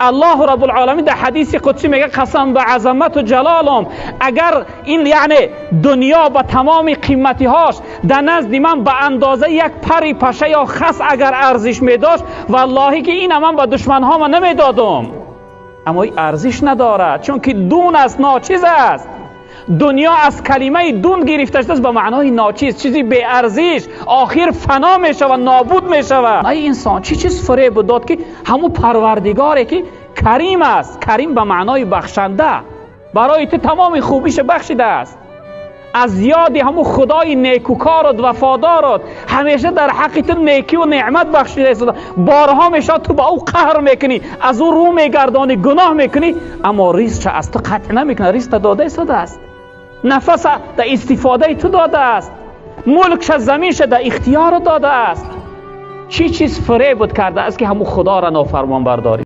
الله رب العالمین در حدیث قدسی میگه قسم به عظمت و جلالم، اگر این یعنی دنیا با تمام قیمتی هاش در نزد من به اندازه یک پری پشه یا خس اگر ارزش میداشت، والله که این من به دشمن ها من نمیدادم. اما این ارزش نداره، چون که دون از ناچیز است. دنیا از کلمه دون گرفته شده است به معنای ناچیز، چیزی بی ارزش، آخر فنا میشه و نابود میشه. ای انسان چی چیز فریب داد که همون پروردگاری که کریم است، کریم به معنای بخشنده، برای تو تمام خوبیش بخشیده است. از یاد همون خدای نیکوکارت وفادارت همیشه در حق تو نیکی و نعمت بخشیده است. بارها میشه تو با او قهر میکنی، از او رو میگردانی، گناه میکنی، اما ریزش از تو قطع نمیکنه. ریزش داده شده است، نفس در استفاده تو داده است، ملکش زمینش در اختیار داده است. چی چیز فریب کرده است که همون خدا را نافرمان برداری.